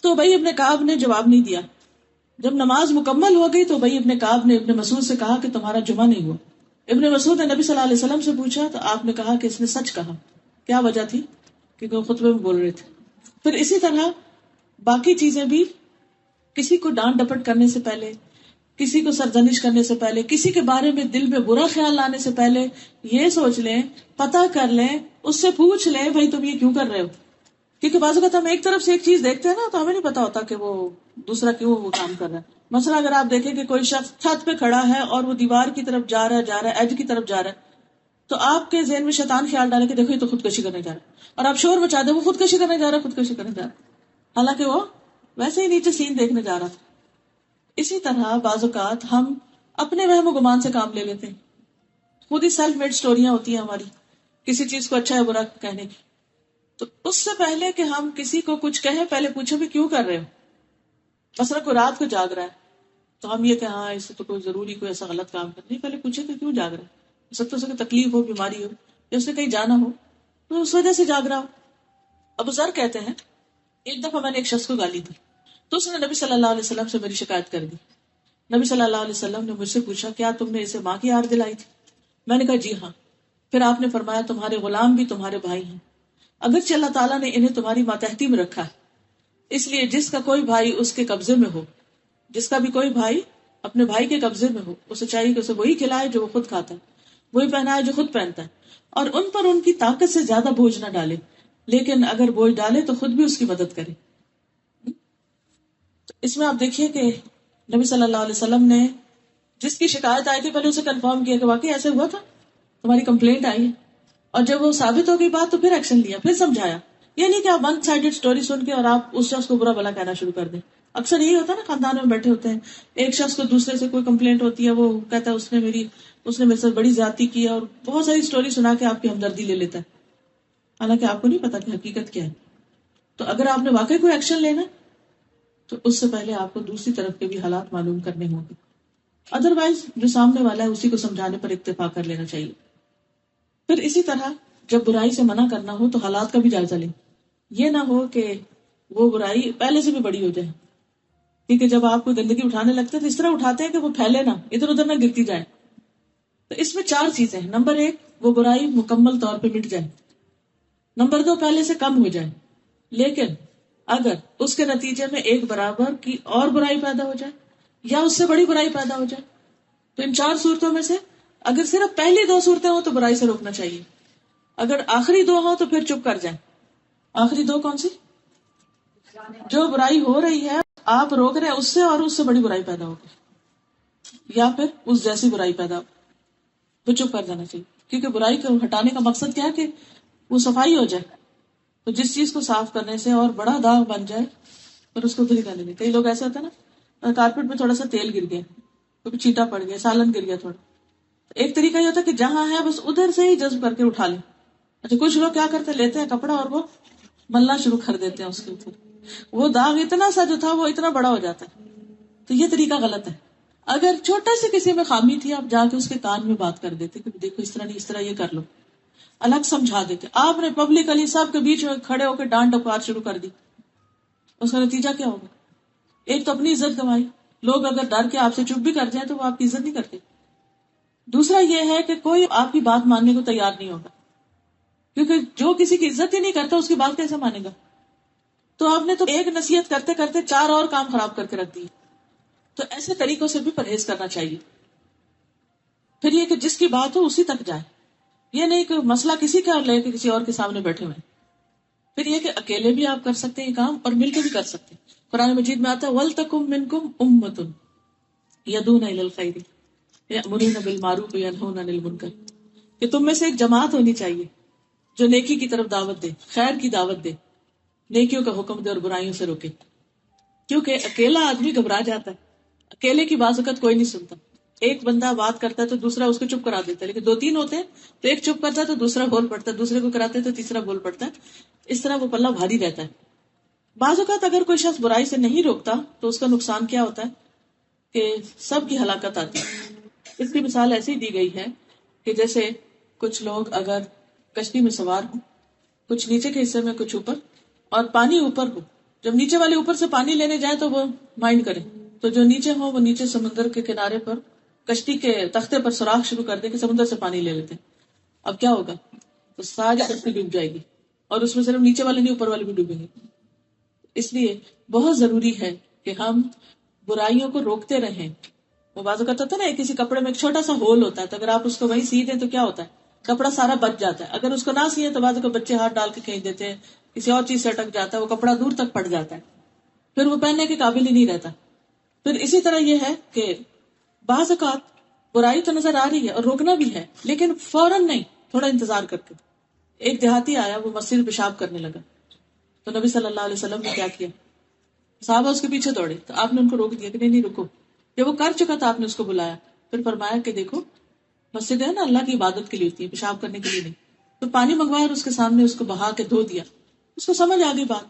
تو ابی ابن کعب نے جواب نہیں دیا. جب نماز مکمل ہو گئی تو ابی ابن کعب نے ابن مسعود سے کہا کہ تمہارا جمعہ نہیں ہوا. ابن مسعود نے نبی صلی اللہ علیہ وسلم سے پوچھا تو آپ نے کہا کہ اس نے سچ کہا. کیا وجہ تھی؟ کیونکہ وہ خطبے میں بول رہے تھے. پھر اسی طرح باقی چیزیں بھی، کسی کو ڈانٹ ڈپٹ کرنے سے پہلے، کسی کو سرزنش کرنے سے پہلے، کسی کے بارے میں دل میں برا خیال لانے سے پہلے یہ سوچ لیں، پتہ کر لیں، اس سے پوچھ لیں بھائی تم یہ کیوں کر رہے ہو. کیونکہ بعض اوقات ہم ایک طرف سے ایک چیز دیکھتے ہیں نا تو ہمیں نہیں پتا ہوتا کہ وہ دوسرا کیوں وہ کام کر رہا ہے. مثلا اگر آپ دیکھیں کہ کوئی شخص چھت پہ کھڑا ہے اور وہ دیوار کی طرف جا رہا ہے ایج کی طرف جا رہا ہے، تو آپ کے ذہن میں شیطان خیال ڈالے کہ دیکھو یہ تو خودکشی کرنے جا رہا ہے، اور آپ شور مچا دیں وہ خودکشی کرنے جا رہا ہے. حالانکہ وہ ویسے ہی نیچے سین دیکھنے جا رہا تھا. اسی طرح بعض اوقات ہم اپنے وہم و گمان سے کام لے لیتے ہیں. خود ہی سیلف میڈ سٹوریاں ہوتی ہیں ہماری کسی چیز کو اچھا ہے برا کہنے کی. تو اس سے پہلے کہ ہم کسی کو کچھ کہیں پہلے پوچھو بھی کیوں کر رہے ہو. مثلا کوئی رات کو جاگ رہا ہے تو ہم یہ کہ ہاں اس سے تو کوئی ضروری کوئی ایسا غلط کام کرنا، پہلے پوچھے کہ کیوں جاگ رہا ہے. ہو سکتا ہے اسے کوئی تکلیف ہو، بیماری ہو، یا اسے کہیں جانا ہو تو اس وجہ سے جاگ رہا ہو. ابو ذر کہتے ہیں ایک دفعہ میں نے ایک شخص کو گالی دی تو اس نے نبی صلی اللہ علیہ وسلم سے میری شکایت کر دی. نبی صلی اللہ علیہ وسلم نے مجھ سے پوچھا کیا تم نے اسے ماں کی یاد دلائی تھی؟ میں نے کہا جی ہاں. پھر آپ نے فرمایا تمہارے غلام بھی تمہارے بھائی ہیں، اگرچہ اللہ تعالیٰ نے انہیں تمہاری ماتحتی میں رکھا ہے، اس لیے جس کا کوئی بھائی اس کے قبضے میں ہو، جس کا بھی کوئی بھائی اپنے بھائی کے قبضے میں ہو، اسے چاہیے کہ اسے وہی کھلائے جو وہ خود کھاتا ہے، وہی پہنائے جو خود پہنتا ہے، اور ان پر ان کی طاقت سے زیادہ بوجھ نہ ڈالے، لیکن اگر بوجھ ڈالے تو خود بھی اس کی مدد کرے. اس میں آپ دیکھیے کہ نبی صلی اللہ علیہ وسلم نے جس کی شکایت آئی تھی پہلے اسے کنفرم کیا کہ واقعی ایسے ہوا تھا، تمہاری کمپلینٹ آئی ہے، اور جب وہ ثابت ہو گئی بات تو پھر ایکشن لیا، پھر سمجھایا. یہ نہیں کہ آپ ون سائیڈڈ سٹوری سن کے اور آپ اس شخص کو برا بھلا کہنا شروع کر دیں. اکثر یہی ہوتا ہے نا، خاندان میں بیٹھے ہوتے ہیں، ایک شخص کو دوسرے سے کوئی کمپلینٹ ہوتی ہے، وہ کہتا ہے اس نے میرے ساتھ بڑی زیادتی کی اور بہت ساری سٹوری سنا کے آپ کی ہمدردی لے لیتا ہے، حالانکہ آپ کو نہیں پتا کہ حقیقت کیا ہے. تو اگر آپ نے واقعی کوئی ایکشن لینا تو اس سے پہلے آپ کو دوسری طرف کے بھی حالات معلوم کرنے ہوں گے. ادروائز جو سامنے والا ہے اسی کو سمجھانے پر اکتفا کر لینا چاہیے. پھر اسی طرح جب برائی سے منع کرنا ہو تو حالات کا بھی جائزہ لیں. یہ نہ ہو کہ وہ برائی پہلے سے بھی بڑی ہو جائے، کیونکہ جب آپ کوئی گندگی اٹھانے لگتے ہیں تو اس طرح اٹھاتے ہیں کہ وہ پھیلے نہ، ادھر ادھر نہ گرتی جائے. تو اس میں 4 چیزیں ہیں. نمبر 1 وہ برائی مکمل طور پہ مٹ جائے. نمبر 2 پہلے سے کم ہو جائے. لیکن اگر اس کے نتیجے میں ایک برابر کی اور برائی پیدا ہو جائے یا اس سے بڑی برائی پیدا ہو جائے تو ان 4 صورتوں میں سے اگر صرف پہلی 2 صورتیں ہوں تو برائی سے روکنا چاہیے. اگر آخری 2 ہوں تو پھر چپ کر جائیں. آخری 2 کون سی؟ جو برائی ہو رہی ہے آپ روک رہے ہیں اس سے، اور اس سے بڑی برائی پیدا ہوگی یا پھر اس جیسی برائی پیدا ہو تو چپ کر جانا چاہیے. کیونکہ برائی کو ہٹانے کا مقصد کیا ہے کہ وہ صفائی ہو جائے. تو جس چیز کو صاف کرنے سے اور بڑا داغ بن جائے پھر اس کو پھر کرنے دیں. کئی لوگ ایسے ہوتے ہیں نا، کارپیٹ میں تھوڑا سا تیل گر گیا، کبھی چیٹا پڑ گیا، سالن گر گیا تھوڑا، ایک طریقہ یہ ہوتا ہے کہ جہاں ہے بس ادھر سے ہی جذب کر کے اٹھا لیں. اچھا کچھ لوگ کیا کرتے ہیں، لیتے ہیں کپڑا اور وہ ملنا شروع کر دیتے ہیں اس کے اوپر، وہ داغ اتنا سا جو تھا وہ اتنا بڑا ہو جاتا ہے. تو یہ طریقہ غلط ہے. اگر چھوٹا سے کسی میں خامی تھی آپ جا کے اس کے کان میں بات کر دیتے کہ دیکھو اس طرح نہیں، اس طرح یہ کر لو، الگ سمجھا دیتے. آپ نے پبلکلی سب کے بیچ میں کھڑے ہو کے ڈانٹ ڈپار شروع کر دی، اس کا نتیجہ کیا ہوگا؟ ایک تو اپنی عزت گنوائی، لوگ اگر ڈر کے آپ سے چپ بھی کر جائیں تو وہ آپ کی عزت نہیں کرتے. دوسرا یہ ہے کہ کوئی آپ کی بات ماننے کو تیار نہیں ہوگا، کیونکہ جو کسی کی عزت ہی نہیں کرتا اس کی بات کیسے مانے گا؟ تو آپ نے تو ایک نصیحت کرتے کرتے 4 اور کام خراب کر کے رکھ دیے. تو ایسے طریقوں سے بھی پرہیز کرنا چاہیے. پھر یہ کہ جس کی بات ہو اسی تک جائے، یہ نہیں کہ مسئلہ کسی کا لے کے کسی اور کے سامنے بیٹھے ہوئے. پھر یہ کہ اکیلے بھی آپ کر سکتے ہیں یہ کام اور مل کے بھی کر سکتے ہیں. قرآن مجید میں آتا ہے وَلْتَكُمْ مِنْكُمْ أُمَّةٌ يَدْعُونَ إِلَى الْخَيْرِ وَيَأْمُرُونَ بِالْمَعْرُوفِ وَيَنْهَوْنَ عَنِ الْمُنكَرِ، کہ تم میں سے ایک جماعت ہونی چاہیے جو نیکی کی طرف دعوت دے، خیر کی دعوت دے، نیکیوں کا حکم دے اور برائیوں سے روکے. کیونکہ اکیلا آدمی گھبرا جاتا ہے، اکیلے کی بات وقت کوئی نہیں سنتا. ایک بندہ بات کرتا ہے تو دوسرا اس کو چپ کرا دیتا ہے، لیکن 2-3 ہوتے ہیں تو ایک چپ کرتا ہے تو دوسرا بول پڑتا ہے، دوسرے کو کراتے تو تیسرا بول پڑتا ہے. اس طرح وہ پلہ بھاری رہتا ہے. بعض اوقات اگر کوئی شخص برائی سے نہیں روکتا تو اس کا نقصان کیا ہوتا ہے کہ سب کی ہلاکت آتی ہے. اس کی مثال ایسی دی گئی ہے کہ جیسے کچھ لوگ اگر کشتی میں سوار ہوں، کچھ نیچے کے حصے میں کچھ اوپر، اور پانی اوپر ہو، جب نیچے والے اوپر سے پانی لینے جائیں تو وہ مائنڈ کریں، تو جو نیچے ہو وہ نیچے سمندر کے کنارے پر کشتی کے تختے پر سوراخ شروع کر دے کہ سمندر سے پانی لے لیتے. اب کیا ہوگا؟ تو ساری کشتی ڈوب جائے گی، اور اس میں صرف نیچے والے نہیں اوپر والے بھی ڈوبیں گے. اس لیے بہت ضروری ہے کہ ہم برائیوں کو روکتے رہیں. وہ بعض اوقات ہوتا ہے نا، کسی کپڑے میں ایک چھوٹا سا ہول ہوتا ہے، تو اگر آپ اس کو وہیں سی دیں تو کیا ہوتا ہے، کپڑا سارا بچ جاتا ہے. اگر اس کو نہ سیے تو بعض اوقات بچے ہاتھ ڈال کے کہیں دیتے ہیں، کسی اور چیز سے اٹک جاتا ہے، وہ کپڑا دور تک پڑ جاتا ہے، پھر وہ پہننے کے قابل ہی نہیں رہتا. پھر اسی طرح یہ ہے کہ بعض اوقات برائی تو نظر آ رہی ہے اور روکنا بھی ہے، لیکن فوراً نہیں، تھوڑا انتظار کر کے. ایک دیہاتی آیا، وہ مسجد میں پیشاب کرنے لگا، تو نبی صلی اللہ علیہ وسلم نے کیا کیا، صحابہ اس کے پیچھے دوڑے تو آپ نے ان کو روک دیا کہ نہیں رکو. جب وہ کر چکا تھا آپ نے اس کو بلایا, پھر فرمایا کہ دیکھو مسجد ہے نا اللہ کی عبادت کے لیے ہوتی ہے, پیشاب کرنے کے لیے نہیں. تو پانی منگوایا اور اس کے سامنے اس کو بہا کے دھو دیا. اس کو سمجھ آ گئی بات.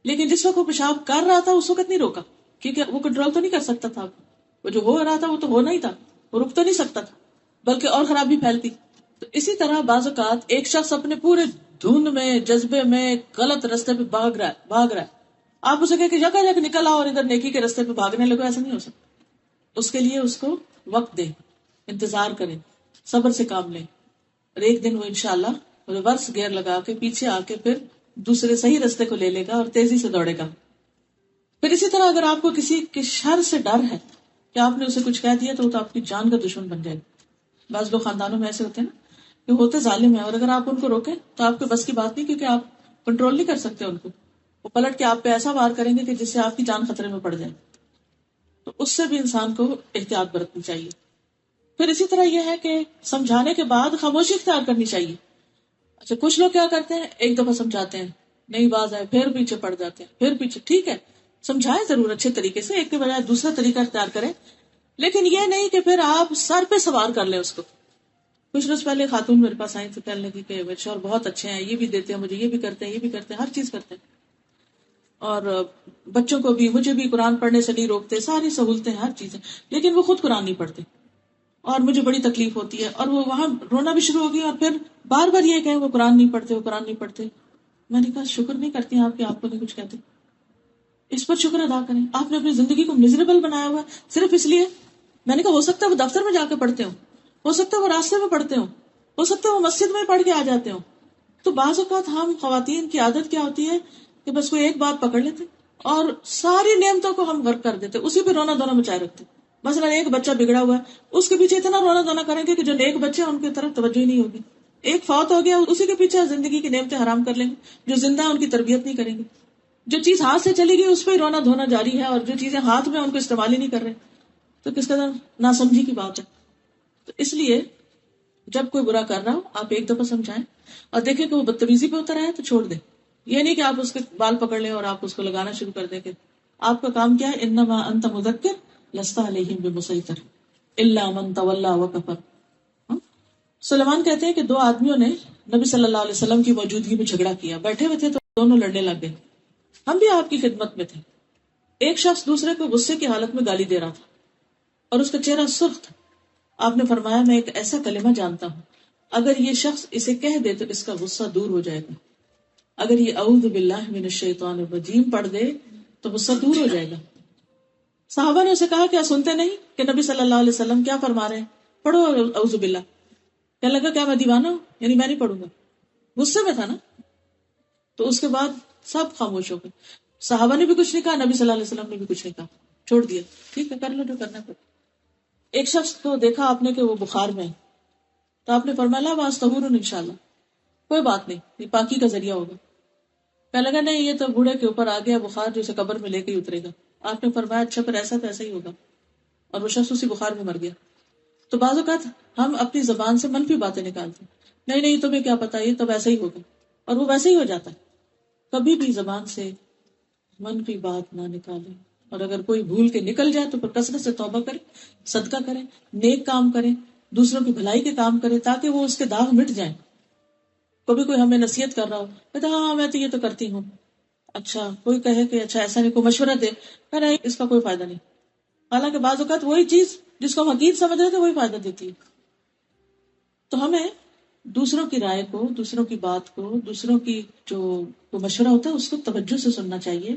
لیکن جس وقت وہ پیشاب کر رہا تھا اس وقت نہیں روکا, کیونکہ وہ کنٹرول تو نہیں کر سکتا تھا. وہ جو ہو رہا تھا وہ تو ہونا ہی تھا, وہ رک تو نہیں سکتا تھا, بلکہ اور خرابی پھیلتی. تو اسی طرح بعض اوقات ایک شخص اپنے پورے دھند میں جذبے میں غلط راستے پہ بھاگ رہا ہے, آپ اسے کہ جگہ جگہ نکل آؤ اور ادھر نیکی کے راستے پہ بھاگنے لگو, ایسا نہیں ہو سکتا. اس کے لیے اس کو وقت دیں, انتظار کریں, صبر سے کام لیں, اور ایک دن وہ انشاءاللہ ریورس گیئر لگا کے پیچھے آ کے پھر دوسرے صحیح راستے کو لے لے گا اور تیزی سے دوڑے گا. پھر اسی طرح اگر آپ کو کسی کے شر سے ڈر ہے کہ آپ نے اسے کچھ کہہ دیا تو وہ تو آپ کی جان کا دشمن بن جائے گا. بعض لوگ خاندانوں میں ایسے ہوتے ہیں نا کہ ہوتے ظالم ہیں, اور اگر آپ ان کو روکیں تو آپ کے بس کی بات نہیں, کیونکہ آپ کنٹرول نہیں کر سکتے ان کو. وہ پلٹ کے آپ پہ ایسا وار کریں گے کہ جس سے آپ کی جان خطرے میں پڑ جائے. تو اس سے بھی انسان کو احتیاط برتنی چاہیے. پھر اسی طرح یہ ہے کہ سمجھانے کے بعد خاموشی اختیار کرنی چاہیے. اچھا کچھ لوگ کیا کرتے ہیں, ایک دفعہ سمجھاتے ہیں, نہیں باز آئے, پھر پیچھے پڑ جاتے ہیں, پھر پیچھے. ٹھیک ہے سمجھائیں ضرور اچھے طریقے سے, ایک کے بجائے دوسرا طریقہ اختیار کریں, لیکن یہ نہیں کہ پھر آپ سر پہ سوار کر لیں اس کو. کچھ روز پہلے خاتون میرے پاس آئی تو کہنے لگی کہ میرے شوہر بہت اچھے ہیں, یہ بھی دیتے ہیں مجھے, یہ بھی کرتے ہیں, یہ بھی کرتے ہیں, ہر چیز کرتے ہیں, اور بچوں کو بھی مجھے بھی قرآن پڑھنے سے نہیں روکتے, ساری سہولتیں ہر چیزیں, لیکن وہ خود قرآن نہیں پڑھتے اور مجھے بڑی تکلیف ہوتی ہے. اور وہ وہاں رونا بھی شروع ہو گئی, اور پھر بار بار یہ کہ وہ قرآن نہیں پڑھتے, وہ قرآن نہیں پڑھتے. میں نے کہا شکر نہیں کرتی ہیں آپ کہ آپ کو نہیں کچھ کہتے, اس پر شکر ادا کریں. آپ نے اپنی زندگی کو میزریبل بنایا ہوا صرف اس لیے. میں نے کہا ہو سکتا ہے وہ دفتر میں جا کے پڑھتے ہو سکتا ہے وہ راستے میں پڑھتے ہو سکتا ہے وہ مسجد میں پڑھ کے آ جاتے ہوں. تو بعض اوقات ہم خواتین کی عادت کیا ہوتی ہے کہ بس کوئی ایک بات پکڑ لیتے اور ساری نعمتوں کو ہم غرق کر دیتے, اسی پہ رونا دھونا مچائے رکھتے. مثلا ایک بچہ بگڑا ہوا ہے, اس کے پیچھے اتنا رونا دھونا کریں گے کہ جو نیک بچے ہیں ان کی طرف توجہ ہی نہیں ہوگی. ایک فوت ہو گیا, اسی کے پیچھے زندگی کی نعمتیں حرام کر لیں گے. جو زندہ ہے ان کی تربیت نہیں کریں گے. جو چیز ہاتھ سے چلی گئی اس پہ رونا دھونا جاری ہے, اور جو چیزیں ہاتھ میں ان کو استعمال ہی نہیں کر رہے, تو کس قدر ناسمجھی کی بات ہے. تو اس لیے جب کوئی برا کر رہا ہو آپ ایک دفعہ سمجھائیں اور دیکھیں کہ وہ بدتمیزی پہ اتر آئے تو چھوڑ دیں. یہ نہیں کہ آپ اس کے بال پکڑ لیں اور آپ اس کو لگانا شروع کر دیں کہ آپ کا کام کیا ہے, انما انت مذکر لست علیہم بمسیطر الا من تولی وکفر. سلیمان کہتے ہیں کہ دو آدمیوں نے نبی صلی اللہ علیہ وسلم کی موجودگی میں جھگڑا کیا, بیٹھے ہوئے تھے تو دونوں لڑنے لگ گئے. ہم بھی آپ کی خدمت میں تھے. ایک شخص دوسرے کو غصے کی حالت میں گالی دے رہا تھا اور اس کا چہرہ سرخ تھا. آپ نے فرمایا میں ایک ایسا کلمہ جانتا ہوں, اگر یہ شخص اسے کہہ دے تو اس کا غصہ دور ہو جائے گا. اگر یہ اعوذ باللہ من الشیطان الرجیم پڑھ دے تو غصہ دور ہو جائے گا. صحابہ نے اسے کہا کیا سنتے نہیں کہ نبی صلی اللہ علیہ وسلم کیا فرما رہے ہیں, پڑھو اعوذ باللہ. کہنے لگا کیا میں دیوانہ ہوں, یعنی میں نہیں پڑھوں گا. غصے میں تھا نا. تو اس کے بعد سب خاموش ہو گئے. صحابہ نے بھی کچھ نہیں کہا, نبی صلی اللہ علیہ وسلم نے بھی کچھ نہیں کہا, چھوڑ دیا. ٹھیک ہے کر لو جو کرنا پڑے. ایک شخص کو دیکھا آپ نے کہ وہ بخار میں ہے, تو آپ نے فرمایا لا باس طہور انشاءاللہ, کوئی بات نہیں, یہ پاکی کا ذریعہ ہوگا. کہنے لگا نہیں یہ تو بوڑھے کے اوپر آ گیا بخار جو اسے قبر میں لے کے ہی اترے گا. آپ نے فرمایا اچھا پھر ایسا تو ایسا ہی ہوگا, اور وہ شخص اسی بخار میں مر گیا. تو بعض اوقات ہم اپنی زبان سے منفی باتیں نکالتے ہیں, نہیں نہیں تمہیں کیا پتا یہ تو ویسا ہی ہوگا, اور وہ ویسے ہی ہو جاتا ہے. کبھی بھی زبان سے منفی بات نہ نکالیں, اور اگر کوئی بھول کے نکل جائے تو پھر کثرت سے توبہ کریں, صدقہ کریں, نیک کام کریں, دوسروں کی بھلائی کے کام کریں تاکہ وہ اس کے داغ مٹ جائیں. کبھی کوئی ہمیں نصیحت کر رہا ہو, کہتا ہاں میں تو یہ تو کرتی ہوں. اچھا کوئی کہے کہ اچھا ایسا نہیں, کوئی مشورہ دے, کہ نہیں اس کا کوئی فائدہ نہیں. حالانکہ بعض اوقات وہی چیز جس کو ہم حقیقت سمجھ رہے تھے وہی فائدہ دیتی ہے. تو ہمیں دوسروں کی رائے کو, دوسروں کی بات کو, دوسروں کی جو مشورہ ہوتا ہے اس کو توجہ سے سننا چاہیے,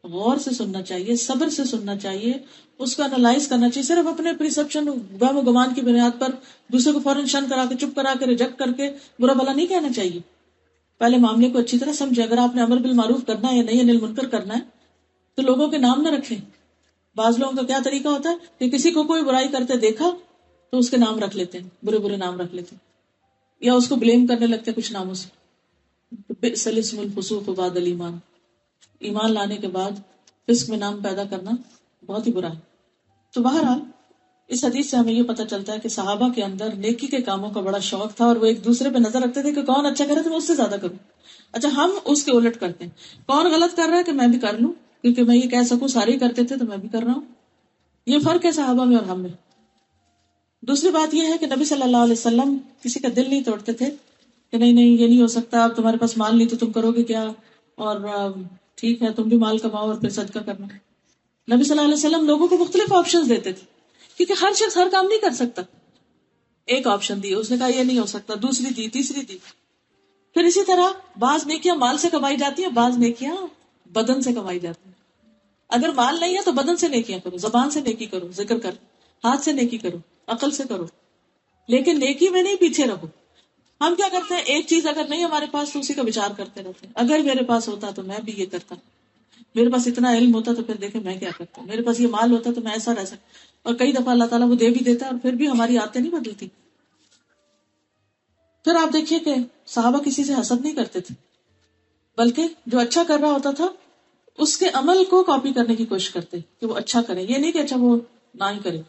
غور سے سننا چاہیے, صبر سے سننا چاہیے, اس کو انالائز کرنا چاہیے. صرف اپنے پرسپشن وہم و گمان کی بنیاد پر دوسرے کو فوراً شن کرا کے, چپ کرا کے, ریجیکٹ کر کے برا بھلا نہیں کہنا چاہیے. پہلے معاملے کو اچھی طرح سمجھے. اگر آپ نے امر بالمعروف کرنا ہے یا نہیں, انل منکر کرنا ہے, تو لوگوں کے نام نہ رکھیں. بعض لوگوں کا کیا طریقہ ہوتا ہے کہ کسی کو کوئی برائی کرتے دیکھا تو اس کے نام رکھ لیتے ہیں, برے برے نام رکھ لیتے ہیں, یا اس کو بلیم کرنے لگتے ہیں کچھ ناموں سے. بئس الاسم الفسوق بعد الایمان, ایمان لانے کے بعد فسق میں نام پیدا کرنا بہت ہی برا ہے. تو بہرحال اس حدیث سے ہمیں یہ پتہ چلتا ہے کہ صحابہ کے اندر نیکی کے کاموں کا بڑا شوق تھا, اور وہ ایک دوسرے پہ نظر رکھتے تھے کہ کون اچھا کرے تو میں اس سے زیادہ کروں. اچھا ہم اس کے الٹ کرتے ہیں, کون غلط کر رہا ہے کہ میں بھی کر لوں, کیونکہ میں یہ کہہ سکوں سارے ہی کرتے تھے تو میں بھی کر رہا ہوں. یہ فرق ہے صحابہ میں اور ہم میں. دوسری بات یہ ہے کہ نبی صلی اللہ علیہ وسلم کسی کا دل نہیں توڑتے تھے کہ نہیں یہ نہیں ہو سکتا، اب تمہارے پاس مال نہیں تو تم کرو گے کیا، اور ٹھیک ہے تم بھی مال کماؤ اور پھر صدقہ کرنا. نبی صلی اللہ علیہ وسلم لوگوں کو مختلف آپشنز دیتے تھے، کیونکہ ہر شخص ہر کام نہیں کر سکتا. ایک آپشن دی، اس نے کہا یہ نہیں ہو سکتا، دوسری دی، تیسری دی. پھر اسی طرح بعض نیکیاں مال سے کمائی جاتی ہیں، بعض نیکیاں بدن سے کمائی جاتی ہیں. اگر مال نہیں ہے تو بدن سے نیکیاں کرو، زبان سے نیکی کرو، ذکر کر، ہاتھ سے نیکی کرو، عقل سے کرو، لیکن نیکی میں نہیں پیچھے رہو. ہم کیا کرتے ہیں، ایک چیز اگر نہیں ہمارے پاس تو اسی کا وچار کرتے رہتے ہیں. اگر میرے پاس ہوتا تو میں بھی یہ کرتا، میرے پاس اتنا علم ہوتا تو پھر دیکھیں میں کیا کرتا ہوں، میرے پاس یہ مال ہوتا تو میں ایسا رہ سکتا. اور کئی دفعہ اللہ تعالیٰ وہ دے بھی دیتا ہے اور پھر بھی ہماری عادتیں نہیں بدلتی. پھر آپ دیکھیے کہ صحابہ کسی سے حسد نہیں کرتے تھے، بلکہ جو اچھا کر رہا ہوتا تھا اس کے عمل کو کاپی کرنے کی کوشش کرتے کہ وہ اچھا کرے، یہ نہیں کہ اچھا وہ نہ ہی کرے.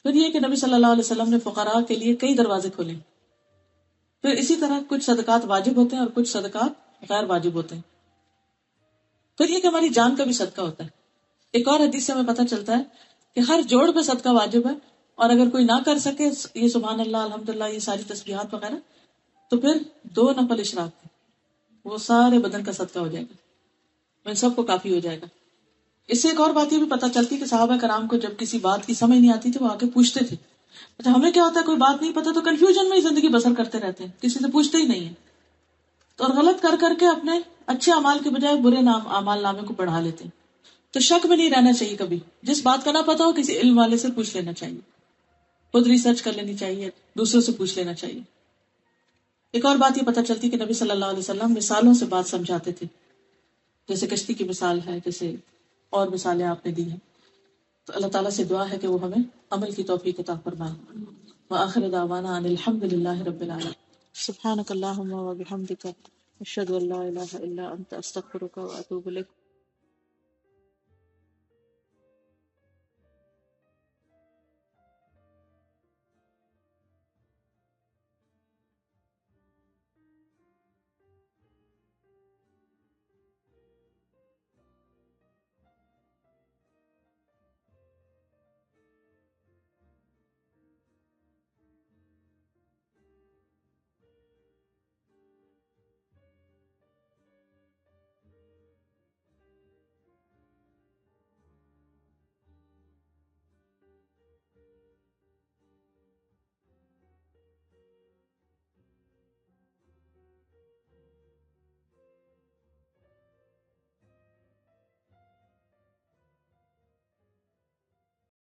پھر یہ کہ نبی صلی اللہ علیہ وسلم نے فقراء کے لیے کئی دروازے کھولے. پھر اسی طرح کچھ صدقات واجب ہوتے ہیں اور کچھ صدقات غیر واجب ہوتے ہیں. پھر یہ کہ ہماری جان کا بھی صدقہ ہوتا ہے. ایک اور حدیث سے ہمیں پتہ چلتا ہے کہ ہر جوڑ پہ صدقہ واجب ہے، اور اگر کوئی نہ کر سکے یہ سبحان اللہ الحمدللہ یہ ساری تسبیحات وغیرہ، تو پھر 2 نفل اشراق تھے، وہ سارے بدن کا صدقہ ہو جائے گا، ان سب کو کافی ہو جائے گا. اس سے ایک اور بات یہ بھی پتہ چلتی کہ صحابہ کرام کو جب کسی بات کی سمجھ نہیں آتی تھی وہ آ کے پوچھتے تھے. اچھا ہمیں کیا ہوتا ہے، کوئی بات نہیں پتہ تو کنفیوژن میں ہی زندگی بسر کرتے رہتے ہیں، کسی سے پوچھتے ہی نہیں ہیں، تو اور غلط کر کر کے اپنے اچھے اعمال کے بجائے برے اعمال نامے کو بڑھا لیتے ہیں. تو شک میں نہیں رہنا چاہیے کبھی، جس بات کا نہ پتا ہو کسی علم والے سے پوچھ لینا چاہیے، خود ریسرچ کر لینی چاہیے، دوسروں سے پوچھ لینا چاہیے. ایک اور بات یہ پتہ چلتی کہ نبی صلی اللہ علیہ وسلم مثالوں سے بات سمجھاتے تھے، جیسے کشتی کی مثال ہے، جیسے اور مثالیں آپ نے دی ہیں. تو اللہ تعالیٰ سے دعا ہے کہ وہ ہمیں عمل کی توفیق عطا فرمائے. وآخر دعوانا ان الحمد للہ رب العالمین. سبحانک اللہم و بحمدک اشہد ان لا الہ الا انت استغفرک و اتوب الیک.